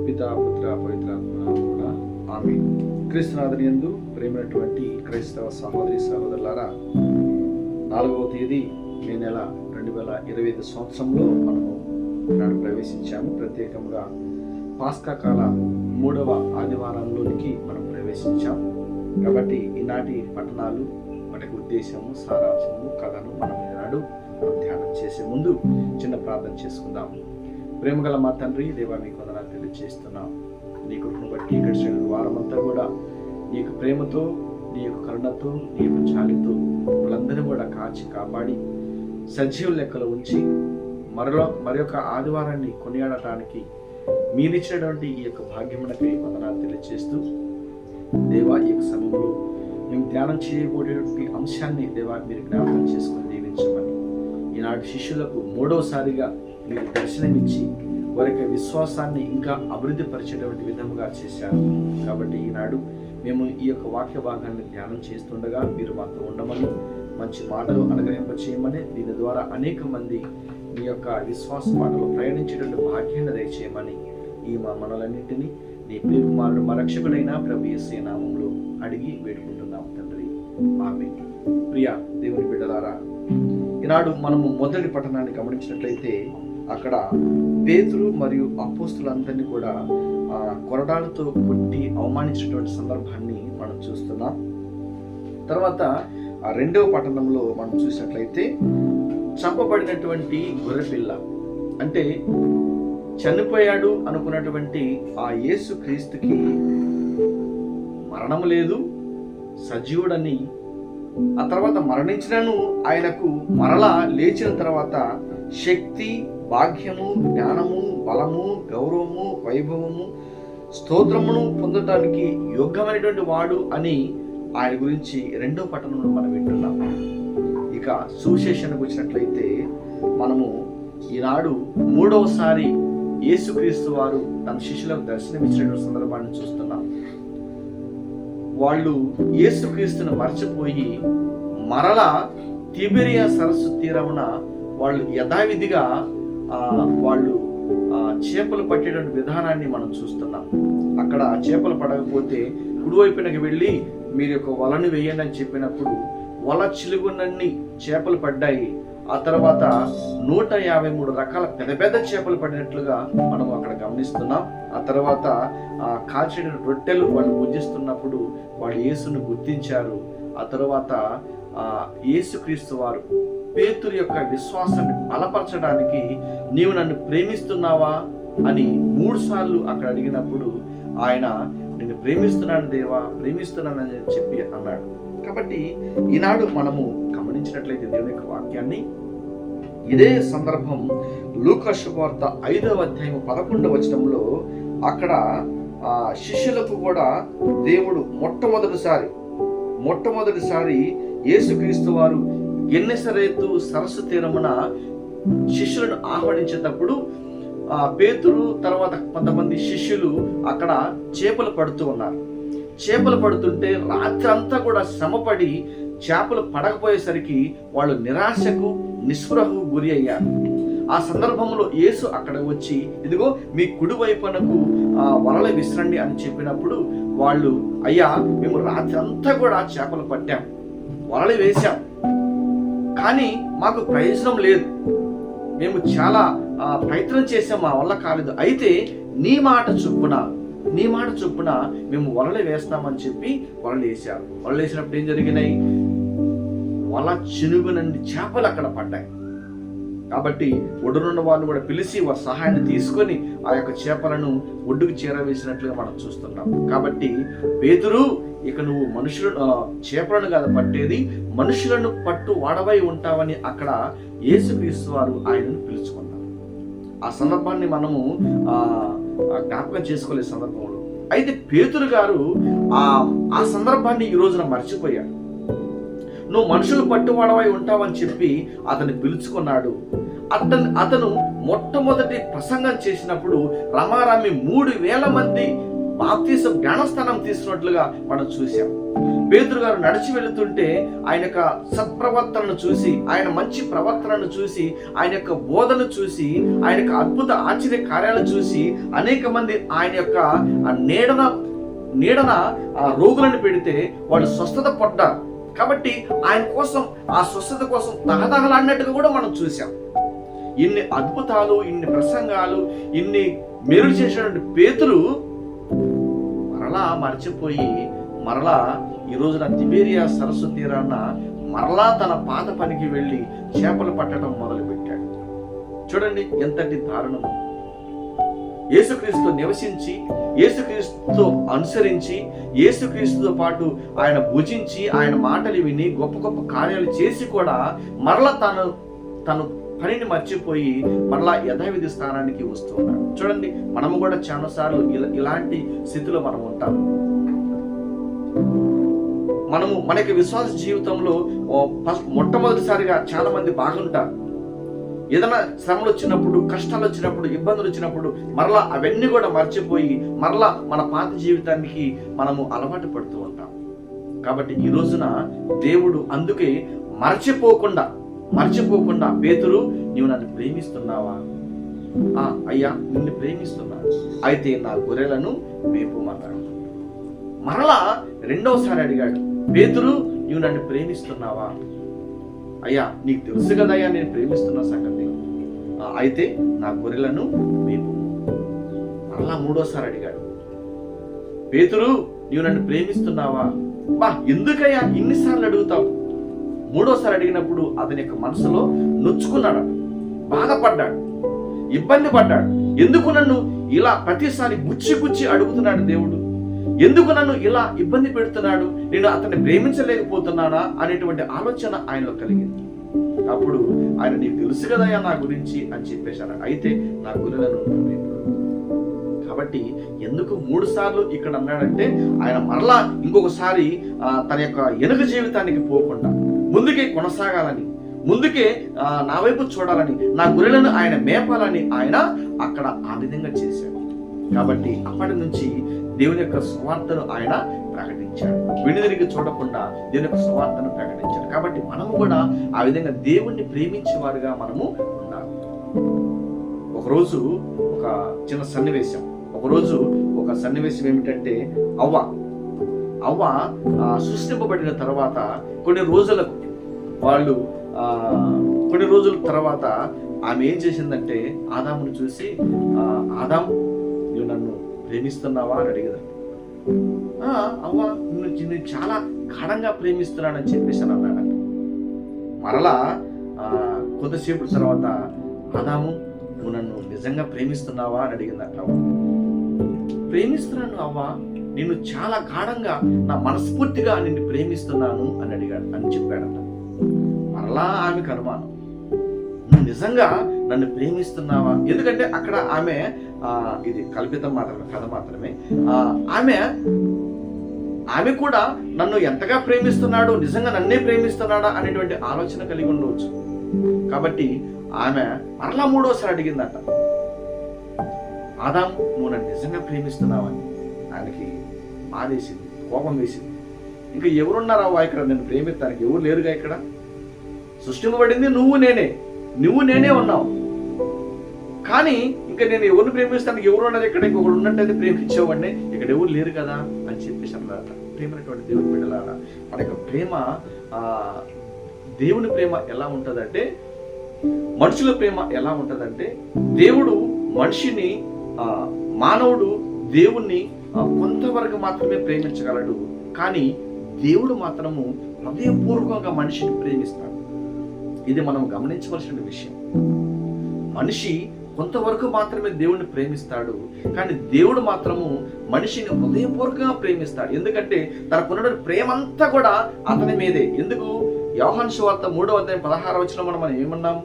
పితా పుత్ర పవిత్రాత్మ కూడా ఆమేన్. క్రీస్తునాథుని యందు ప్రేమైనటువంటి క్రైస్తవ సహోదరి సహోదరులారా, 4వ తేదీ మే నెల 2025 సంవత్సరంలో మనము ఈనాడు ప్రవేశించాము. ప్రత్యేకంగా పాస్కా కాల 3వ ఆదివారంలోనికి మనం ప్రవేశించాం. కాబట్టి ఈనాటి పట్టణాలు, వాటికి ఉద్దేశము, సారాంశము, కథను మనం ఈనాడు ధ్యానం చేసే ముందు చిన్న ప్రార్థన చేసుకుందాం. ప్రేమగల మా తండ్రి, దేవా మీకు వందనాలు తెలియజేస్తున్నాం. నీ కృపను బట్టి గడిచిన వారమంతా కూడా నీ యొక్క ప్రేమతో, నీ యొక్క కరుణతో, నీ యొక్క చాలితో వాళ్ళందరినీ కూడా కాచి కాపాడి సజీవ లెక్కలో ఉంచి మరొక ఆదివారాన్ని కొనియాడటానికి మీరిచ్చినటువంటి ఈ యొక్క భాగ్యమునకై వందనాలు తెలియజేస్తూ, దేవా ఈ యొక్క సమయంలో మేము ధ్యానం చేయబోయేటువంటి అంశాన్ని దేవా మీరు జ్ఞాపకం చేసుకుని దీవించమని, ఈనాటి శిష్యులకు 3వసారిగా మీరు దర్శనమిచ్చి వారికి విశ్వాసాన్ని ఇంకా అభివృద్ధి పరిచేటువంటి విధముగా చేశారు. కాబట్టి ఈనాడు మేము ఈ యొక్క వాక్య భాగాన్ని ధ్యానం చేస్తుండగా మీరు మాతో ఉండమని, మంచి మాటలు అనుగ్రహింపచేయమని, దీని ద్వారా అనేక మంది మీ యొక్క విశ్వాస మాటలు ప్రయాణించేటువంటి భాగ్యాన్ని దయచేయమని ఈ మా మనలన్నింటినీ నీ ప్రియ కుమారుడు మా రక్షకుడైన ప్రభు యేసు నామములో అడిగి వేడుకుంటున్నాం తండ్రి, ఆమేన్. ప్రియ దేవుని బిడ్డలారా, ఈనాడు మనము మొదటి పట్టణాన్ని గమనించినట్లయితే అక్కడ పేతురు మరియు అపోస్తులందరినీ కూడా కొరడాలతో కొట్టి అవమానించినటువంటి సందర్భాన్ని మనం చూస్తున్నాం. తర్వాత 2వ పట్టణంలో మనం చూసినట్లయితే చంపబడినటువంటి గొర్రెపిల్ల, అంటే చనిపోయాడు అనుకున్నటువంటి ఆ యేసు క్రీస్తుకి మరణం లేదు, సజీవుడని, ఆ తర్వాత మరణించినను ఆయనకు మరలా లేచిన తర్వాత శక్తి, భాగ్యము, జ్ఞానము, బలము, గౌరవము, వైభవము, స్తోత్రమును పొందటానికి యోగ్యమైనటువంటి వాడు అని ఆయన గురించి 2వ పట్టణంలో మనం వింటున్నాం. ఇక సువిశేషానికి వచ్చినట్లయితే మనము ఈనాడు 3వసారి యేసుక్రీస్తు వారు తన శిష్యులకు దర్శనమిచ్చినటువంటి సందర్భాన్ని చూస్తున్నాం. వాళ్ళు యేసుక్రీస్తును మర్చిపోయి మరలా తిబెరియా సరస్సు తీరమున వాళ్ళు యథావిధిగా వాళ్ళు చేపలు పట్టేటువంటి విధానాన్ని మనం చూస్తున్నాం. అక్కడ చేపలు పడకపోతే కుడివైపునకి వెళ్ళి మీరు యొక్క వలను వేయండి అని చెప్పినప్పుడు వల చిలుగునన్ని చేపలు పడ్డాయి. ఆ తర్వాత 153 రకాల పెద్ద పెద్ద చేపలు పడినట్లుగా మనం అక్కడ గమనిస్తున్నాం. ఆ తర్వాత కాల్చిన రొట్టెలు వాళ్ళు పూజిస్తున్నప్పుడు వాళ్ళు యేసును గుర్తించారు. ఆ తర్వాత యేసుక్రీస్తు వారు పేతురు యొక్క విశ్వాసాన్ని బలపరచడానికి నీవు నన్ను ప్రేమిస్తున్నావా అని 3 సార్లు అక్కడ అడిగినప్పుడు ఆయన నేను ప్రేమిస్తున్నాను దేవా, ప్రేమిస్తున్నానని చెప్పి అన్నాడు. కాబట్టి ఈనాడు మనము గమనించినట్లయితే దేవుని యొక్క వాక్యాన్ని, ఇదే సందర్భం లూకా శుభవార్త 5వ అధ్యాయం 11వ వచనంలో అక్కడ శిష్యులకు కూడా దేవుడు మొట్టమొదటిసారి యేసుక్రీస్తు వారు గెన్నెసరేతు సరస్సు తీరమున శిష్యులను ఆహ్వానించేటప్పుడు పేతురు తర్వాత కొంతమంది శిష్యులు అక్కడ చేపలు పడుతూ ఉన్నారు. చేపలు పడుతుంటే రాత్రి అంతా కూడా శ్రమపడి చేపలు పడకపోయేసరికి వాళ్ళు నిరాశకు, నిస్పృహకు గురి అయ్యారు. ఆ సందర్భంలో యేసు అక్కడ వచ్చి ఇదిగో మీ కుడి వైపునకు వలలు విసరండి అని చెప్పినప్పుడు వాళ్ళు, అయ్యా మేము రాత్రి అంతా కూడా చేపలు పట్టాం, వలలు వేశాం, కానీ మాకు ప్రయోజనం లేదు, మేము చాలా ప్రయత్నం చేసాం, మా వల్ల కాలేదు, అయితే నీ మాట చొప్పున మేము వలలు వేస్తామని చెప్పి వలలు వేశారు. వలలు వేసినప్పుడు ఏం జరిగినాయి? వల చినుగునండి చేపలు అక్కడ పడ్డాయి. కాబట్టి ఒడ్డునున్న వారిని కూడా పిలిచి వారి సహాయాన్ని తీసుకొని ఆ యొక్క చేపలను ఒడ్డుకు చేరవేసినట్లుగా మనం చూస్తున్నాం. కాబట్టి పేతురు, ఇక నువ్వు చేపలను కాదు పట్టేది, మనుషులను పట్టు వాడవై ఉంటావని అక్కడ యేసుక్రీస్తు వారు ఆయనను పిలుచుకున్నారు. ఆ సందర్భాన్ని మనము జ్ఞాపకం చేసుకోలే సందర్భంలో. అయితే పేతురు గారు ఆ సందర్భాన్ని ఈ రోజున మర్చిపోయాడు. నువ్వు మనుషులు పట్టువాడవై ఉంటావని చెప్పి అతన్ని పిలుచుకున్నాడు. అతను మొట్టమొదటి ప్రసంగం చేసినప్పుడు రమారామి 3000 మంది బాప్తీసం జ్ఞానస్థానం తీసుకున్నట్లుగా మనం చూసాం. పేతురు గారు నడిచి వెళుతుంటే ఆయన యొక్క సత్ప్రవర్తనను చూసి, ఆయన మంచి ప్రవర్తనను చూసి, ఆయన యొక్క బోధను చూసి, ఆయన యొక్క అద్భుత ఆశ్చర్య కార్యాలను చూసి అనేక మంది ఆయన యొక్క నీడన ఆ రోగులను పెడితే వాళ్ళు స్వస్థత పడ్డారు. కాబట్టి ఆయన కోసం, ఆ స్వస్థత కోసం తహతహలాడినట్టుగా కూడా మనం చూసాం. ఇన్ని అద్భుతాలు, ఇన్ని ప్రసంగాలు, ఇన్ని మేలు చేసినటువంటి పేతురు మరలా మర్చిపోయి మరలా ఈ రోజున తిబేరియా సరస్సు తీరాన మరలా తన పాత పనికి వెళ్ళి చేపలు పట్టడం మొదలుపెట్టాడు. చూడండి ఎంతటి దారుణం. యేసుక్రీస్తుతో నివసించి, యేసుక్రీస్తుతో అనుసరించి, యేసుక్రీస్తుతో పాటు ఆయన భుజించి, ఆయన మాటలు విని గొప్ప గొప్ప కార్యాలు చేసి కూడా మరలా తను పనిని మర్చిపోయి మరలా యథావిధి స్థానానికి వస్తూ ఉన్నాడు. చూడండి, మనము కూడా చాలాసార్లు ఇలాంటి స్థితిలో మనం ఉంటాము. మనకి విశ్వాస జీవితంలో మొట్టమొదటిసారిగా చాలా మంది బాగుంటారు. ఏదైనా శ్రమలు వచ్చినప్పుడు, కష్టాలు వచ్చినప్పుడు, ఇబ్బందులు వచ్చినప్పుడు మరలా అవన్నీ కూడా మర్చిపోయి మరలా మన పాత జీవితానికి మనము అలవాటు పడుతూ ఉంటాం. కాబట్టి ఈ రోజున దేవుడు అందుకే మర్చిపోకుండా పేతురు, నీవు నన్ను ప్రేమిస్తున్నావా? అయ్యా, నిన్ను ప్రేమిస్తున్నా, అయితే నా గొర్రెలను మేపుమన్నాడు. మరలా రెండవసారి అడిగాడు, పేతురు, నీవు నన్ను ప్రేమిస్తున్నావా? అయ్యా, నీకు తెలుసు కదయ్యా నేను ప్రేమిస్తున్న సంగతి, అయితే నా గొర్రెలను మేపు. మరలా మూడోసారి అడిగాడు, పేతురు, నీవు నన్ను ప్రేమిస్తున్నావా? ఎందుకయ్యా ఇన్నిసార్లు అడుగుతావు? మూడోసారి అడిగినప్పుడు అతని యొక్క మనసులో నొచ్చుకున్నాడు, బాధపడ్డాడు, ఇబ్బంది పడ్డాడు. ఎందుకు నన్ను ఇలా ప్రతిసారి గుచ్చి అడుగుతున్నాడు దేవుడు? ఎందుకు నన్ను ఇలా ఇబ్బంది పెడుతున్నాడు? నేను అతన్ని ప్రేమించలేకపోతున్నానా అనేటువంటి ఆలోచన ఆయనలో కలిగింది. అప్పుడు ఆయన, నీకు తెలుసు కదయ్యా నా గురించి అని చెప్పేశారు, అయితే నా గొర్రెలను మేపు. కాబట్టి ఎందుకు 3 సార్లు ఇక్కడ అన్నాడంటే, ఆయన మరలా ఇంకొకసారి తన యొక్క వెనుక జీవితానికి పోకుండా ముందుకే కొనసాగాలని, ముందుకే నా వైపు చూడాలని, నా గొర్రెలను ఆయన మేపాలని ఆయన అక్కడ ఆ విధంగా చేశాడు. కాబట్టి అప్పటి నుంచి దేవుని యొక్క సువార్తను ఆయన ప్రకటించాడు. వెనుదిరిగి చూడకుండా దేవుని యొక్క సువార్తను ప్రకటించాడు. కాబట్టి మనము కూడా ఆ విధంగా దేవుణ్ణి ప్రేమించేవారుగా మనము ఉండాలి. ఒకరోజు ఒక చిన్న సన్నివేశం ఏమిటంటే, అవ్వ సృష్టింపబడిన తర్వాత కొన్ని రోజుల తర్వాత ఆమె ఏం చేసిందంటే, ఆదామును చూసి, ఆదాం, నువ్వు నన్ను ప్రేమిస్తున్నావా అని అడిగదా. అవ్వ, నిన్ను చాలా గాఢంగా ప్రేమిస్తున్నానని చెప్పేసి అన్నాడు. మరలా కొద్దిసేపు తర్వాత, ఆదాము, నువ్వు నన్ను నిజంగా ప్రేమిస్తున్నావా అని అడిగిందట. ప్రేమిస్తున్నాను అవ్వ, నిన్ను చాలా గాఢంగా, నా మనస్ఫూర్తిగా నిన్ను ప్రేమిస్తున్నాను అని చెప్పాడట. మరలా ఆమెకు అనుమానం, నువ్వు నిజంగా నన్ను ప్రేమిస్తున్నావా? ఎందుకంటే అక్కడ ఆమె, ఇది కల్పితం మాత్రమే, కథ మాత్రమే, ఆమె కూడా నన్ను ఎంతగా ప్రేమిస్తున్నాడు, నిజంగా నన్నే ప్రేమిస్తున్నాడా అనేటువంటి ఆలోచన కలిగి ఉండవచ్చు. కాబట్టి ఆమె మరలా 3వసారి అడిగిందట, ఆదాం, నువ్వు నన్ను నిజంగా ప్రేమిస్తున్నావని. ఆయనకి బాధేసింది, కోపం వేసింది. ఇంకా ఎవరున్నారా ఇక్కడ నేను ప్రేమిస్తానికి? ఎవరు లేరుగా. ఇక్కడ సృష్టింపబడింది నువ్వు నేనే ఉన్నావు. కానీ ఇంకా నేను ఎవరిని ప్రేమిస్తానికి ఎవరు ఉన్నారు ఇక్కడ? ఇంకొకరు ఉన్నట్టయితే ప్రేమించేవాడిని, ఇక్కడ ఎవరు లేరు కదా అని చెప్పేసి అన్నారట. ప్రేమైనటువంటి దేవుని బిడ్డలారా, మన యొక్క ప్రేమ, దేవుని ప్రేమ ఎలా ఉంటుందంటే, మనుషుల ప్రేమ ఎలా ఉంటుందంటే, మానవుడు దేవుణ్ణి కొంతవరకు మాత్రమే ప్రేమించగలడు. కానీ దేవుడు మాత్రము హృదయపూర్వకంగా మనిషిని ప్రేమిస్తాడు. ఇది మనం గమనించవలసిన విషయం. మనిషి కొంతవరకు మాత్రమే దేవుణ్ణి ప్రేమిస్తాడు, కానీ దేవుడు మాత్రము మనిషిని హృదయపూర్వకంగా ప్రేమిస్తాడు. ఎందుకంటే తనకున్న ప్రేమ అంతా కూడా అతని మీదే. ఎందుకు? యోహాను సువార్త 3:16 మనం ఏమన్నాం?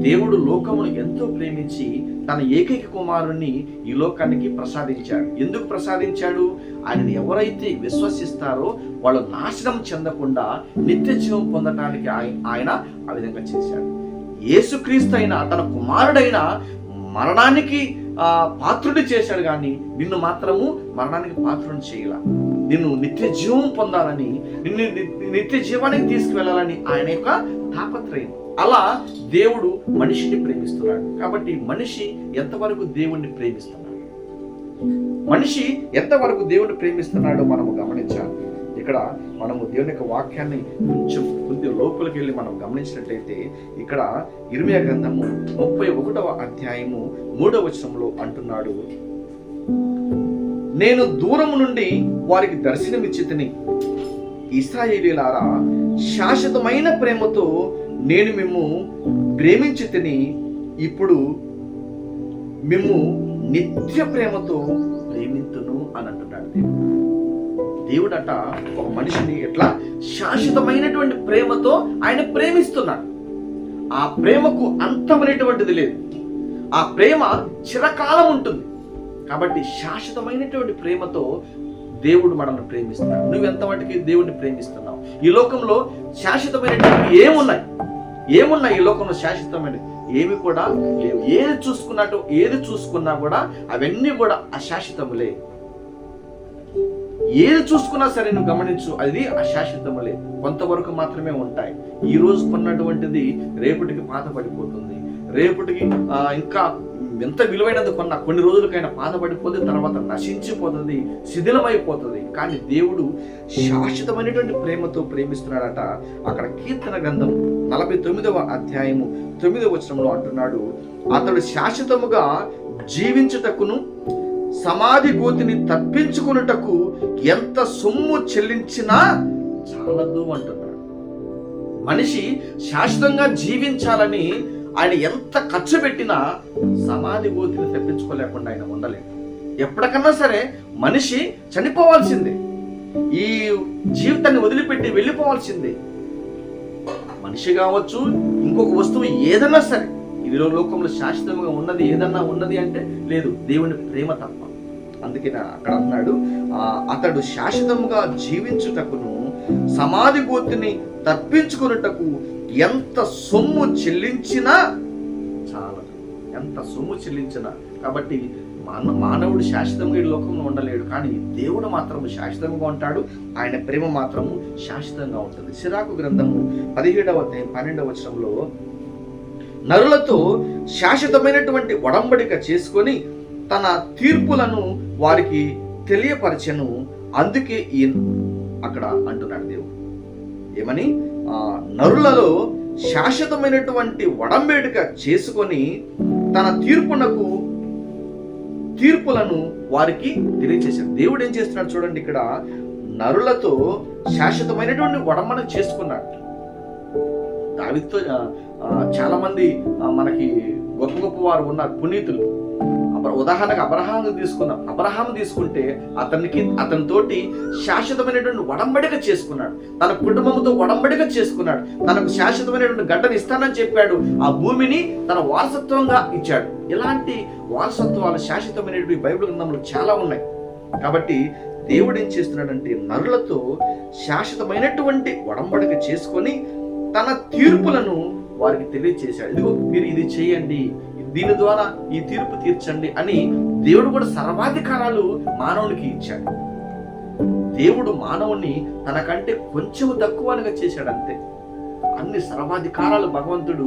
దేవుడు లోకమును ఎంతో ప్రేమించి తన ఏకైక కుమారుణ్ణి ఈ లోకానికి ప్రసాదించాడు. ఎందుకు ప్రసాదించాడు? ఆయనని ఎవరైతే విశ్వసిస్తారో వాళ్ళు నాశనం చెందకుండా నిత్య జీవం పొందటానికి ఆయన ఆ విధంగా చేశాడు. యేసుక్రీస్తు అయిన తన కుమారుడైన మరణానికి పాత్రుడి చేశాడు, కానీ నిన్ను మాత్రము మరణానికి పాత్రుడిని చేయలా. నిన్ను నిత్య జీవం పొందాలని, నిన్ను నిత్య జీవానికి తీసుకువెళ్ళాలని ఆయన యొక్క తాపత్రయం. అలా దేవుడు మనిషిని ప్రేమిస్తున్నాడు. కాబట్టి మనిషి ఎంతవరకు దేవుణ్ణి ప్రేమిస్తున్నాడు, మనిషి ఎంతవరకు దేవుణ్ణి ప్రేమిస్తున్నాడో మనము గమనించాలి. ఇక్కడ మనము దేవుని యొక్క వాక్యాన్ని కొంచెం కొద్దిగా లోపలికి వెళ్ళి మనం గమనించినట్లయితే ఇక్కడ ఇర్మియా గ్రంథము 31వ అధ్యాయము 3వ వచనంలో అంటున్నాడు, నేను దూరము నుండి వారికి దర్శనమిచ్చితిని, ఇశ్రాయేలీయులారా శాశ్వతమైన ప్రేమతో నేను మిమ్ము ప్రేమించితిని, ఇప్పుడు మిమ్ము నిత్య ప్రేమతో ప్రేమింతును అని అంటున్నాడు దేవుడట. ఒక మనిషిని ఎట్లా శాశ్వతమైనటువంటి ప్రేమతో ఆయన ప్రేమిస్తున్నాడు. ఆ ప్రేమకు అంతమైనటువంటిది లేదు, ఆ ప్రేమ చిరకాలం ఉంటుంది. కాబట్టి శాశ్వతమైనటువంటి ప్రేమతో దేవుడు మనల్ని ప్రేమిస్తున్నాడు. నువ్వు ఎంతవరకు దేవుడిని ప్రేమిస్తున్నావు? ఈ లోకంలో శాశ్వతమైనటువంటి ఏమున్నాయి ఈ లోకంలో శాశ్వతమైనవి? ఏమి కూడా లేవు. ఏది చూసుకున్నా కూడా అవన్నీ కూడా అశాశ్వతములే. ఏది చూసుకున్నా సరే నువ్వు గమనించు, అది అశాశ్వతములే, కొంతవరకు మాత్రమే ఉంటాయి. ఈ రోజు కొన్నటువంటిది రేపటికి పాత పడిపోతుంది, రేపటికి ఇంకా ఎంత విలువైనది కొన్నా కొన్ని రోజులకైనా పాత పడిపోతుంది, తర్వాత నశించిపోతుంది, శిథిలమైపోతుంది. కానీ దేవుడు శాశ్వతమైనటువంటి ప్రేమతో ప్రేమిస్తున్నాడట. అక్కడ కీర్తన గ్రంథం 49వ అధ్యాయము 9వ వచనంలో అంటున్నాడు, అతడు శాశ్వతముగా జీవించుటకును సమాధి గోతిని తప్పించుకున్నటకు ఎంత సొమ్ము చెల్లించినా చాలదు అంటున్నాడు. మనిషి శాశ్వతంగా జీవించాలని ఆయన ఎంత ఖర్చు పెట్టినా సమాధి గోతిని తప్పించుకోలేకుండా ఆయన ఉండలేదు. ఎప్పటికన్నా సరే మనిషి చనిపోవాల్సిందే, ఈ జీవితాన్ని వదిలిపెట్టి వెళ్ళిపోవాల్సిందే. మనిషి కావచ్చు, ఇంకొక వస్తువు ఏదన్నా సరే, ఈ లోకంలో శాశ్వతంగా ఉన్నది ఏదన్నా ఉన్నది అంటే లేదు, దేవుని ప్రేమ తప్ప. అందుకే అక్కడ అన్నాడు, అతడు శాశ్వతముగా జీవించుటకును సమాధి గోతిని తప్పించుకున్నటకు ఎంత సొమ్ము చెల్లించినా చాలదు, ఎంత సొమ్ము చెల్లించినా. కాబట్టి మానవుడు శాశ్వతంగా ఈ లోకంలో ఉండలేడు, కానీ దేవుడు మాత్రము శాశ్వతంగా ఉంటాడు. ఆయన ప్రేమ మాత్రము శాశ్వతంగా ఉంటుంది. సిరాకు గ్రంథము 17వ అధ్యాయం 12వ వచనంలో, నరులతో శాశ్వతమైనటువంటి ఒడంబడిక చేసుకొని తన తీర్పులను వారికి తెలియపరచెను, అందుకే అక్కడ అంటున్నాడు దేవుడు ఏమని, నరులలో శాశ్వతమైనటువంటి ఒడంబడిక చేసుకొని తన తీర్పులను వారికి తెలియచేశాడు. దేవుడు ఏం చేస్తున్నాడు చూడండి, ఇక్కడ నరులతో శాశ్వతమైనటువంటి ఒడంబడిక చేసుకున్నాడు. దావీదుతో చాలా మంది మనకి గొప్ప గొప్ప వారు ఉన్నారు, పునీతులు. ఉదాహరణకు అబ్రహాము తీసుకుంటే అతనితోటి శాశ్వతమైనటువంటి ఒడంబడిక చేసుకున్నాడు, తన కుటుంబంతో ఒడంబడిక చేసుకున్నాడు, తనకు శాశ్వతమైనటువంటి గడ్డను ఇస్తానని చెప్పాడు, ఆ భూమిని తన వారసత్వంగా ఇచ్చాడు. ఇలాంటి వారసత్వాలు శాశ్వతమైనటువంటి బైబిల్ గ్రంథంలో చాలా ఉన్నాయి. కాబట్టి దేవుడు ఏం చేస్తున్నాడంటే నరులతో శాశ్వతమైనటువంటి ఒడంబడిక చేసుకొని తన తీర్పులను వారికి తెలియచేశాడు. ఇదిగో మీరు ఇది చేయండి, దీని ద్వారా ఈ తీర్పు తీర్చండి అని దేవుడు కూడా సర్వాధికారాలు మానవునికి ఇచ్చాడు. దేవుడు మానవుని తనకంటే కొంచెం తక్కువగా చేశాడు, అంతే. అన్ని సర్వాధికారాలు భగవంతుడు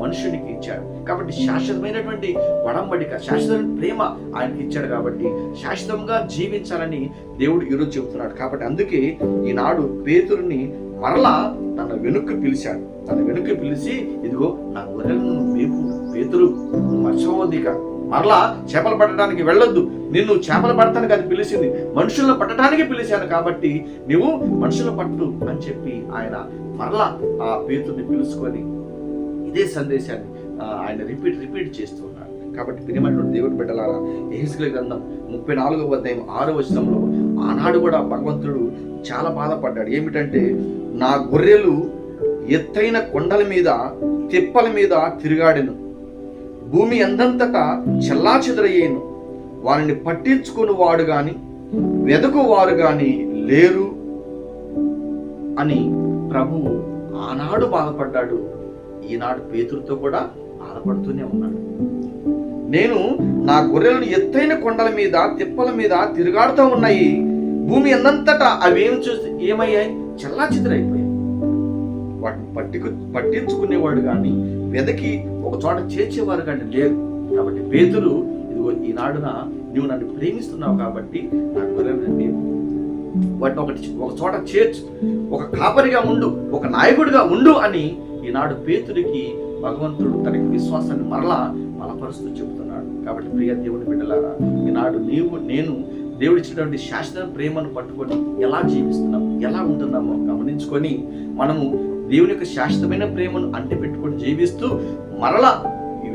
మనుషునికి ఇచ్చాడు. కాబట్టి శాశ్వతమైనటువంటి ఒడంబడిక, శాశ్వతమైన ప్రేమ ఆయనకి ఇచ్చాడు. కాబట్టి శాశ్వతంగా జీవించాలని దేవుడు ఈరోజు చెబుతున్నాడు. కాబట్టి అందుకే ఈనాడు పేతురుని మరలా తన వెనుక్కి పిలిచాడు. తన వెనుక్కి పిలిచి, ఇదిగో నా గొర్రెలను మేపు పేతురు, మర్చిపోవద్దిక, మరలా చేపలు పట్టడానికి వెళ్ళొద్దు, నిన్ను చేపలు పడటానికి అది పిలిచింది, మనుషులను పట్టడానికి పిలిచాను, కాబట్టి నువ్వు మనుషులు పట్టు అని చెప్పి ఆయన మరలా ఆ పేతుర్ని పిలుచుకొని ఇదే సందేశాన్ని ఆయన రిపీట్ చేస్తూ ఉన్నాడు. కాబట్టి ప్రియమైనటువంటి దేవుని బిడ్డలారా, యెహెజ్కేలు గ్రంథం 34వ అధ్యాయం 6వ వచనంలో ఆనాడు కూడా భగవంతుడు చాలా బాధపడ్డాడు. ఏమిటంటే, నా గొర్రెలు ఎత్తైన కొండల మీద తిప్పల మీద తిరుగాడెను, భూమి అందంతటా చెల్లాచెదరయ్యేను, వారిని పట్టించుకుని వాడు గాని వెదకువారు గాని లేరు అని ప్రభువు ఆనాడు బాధపడ్డాడు. ఈనాడు పేతురుతో కూడా బాధపడుతూనే ఉన్నాడు. నేను నా గొర్రెలను ఎత్తైన కొండల మీద తిప్పల మీద తిరుగాడుతూ ఉన్నాయి, భూమి అన్నంతటా అవేమి చూసి ఏమయ్యాయి? చెల్లాచెదరైపోయాయి. వాటిని పట్టించుకునేవాడు కానీ వెదకి ఒక చోట చేర్చేవారు కానీ లేరు. కాబట్టి పేతురు, ఇదిగో ఈనాడున నువ్వు నన్ను ప్రేమిస్తున్నావు కాబట్టి నా గొర్రెలని వాటిని ఒక చోట చేర్చు, ఒక కాపరిగా ఉండు, ఒక నాయకుడిగా ఉండు అని ఈనాడు పేతురికి భగవంతుడు తనకి విశ్వాసాన్ని మరలా బలపరుస్తూ చెబుతున్నాడు. కాబట్టి ప్రియ దేవుని బిడ్డలారా, ఈనాడు నేను దేవుడిచ్చినటువంటి శాశ్వత ప్రేమను పట్టుకొని ఎలా జీవిస్తున్నాము, ఎలా ఉంటున్నామో గమనించుకొని మనము దేవుని యొక్క శాశ్వతమైన ప్రేమను అంటి పెట్టుకొని జీవిస్తూ మరలా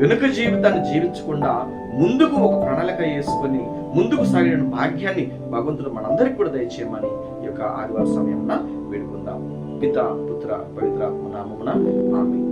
వెనుక జీవితాన్ని జీవించకుండా ముందుకు ఒక ప్రణాళిక వేసుకొని ముందుకు సాగిన భాగ్యాన్ని భగవంతుడు మనందరికీ కూడా దయచేయమని ఈ యొక్క ఆదివారం సమయంలో వేడుకుందాం. పిత, పుత్ర, పవిత్రాత్మ నామమున ఆమేన్.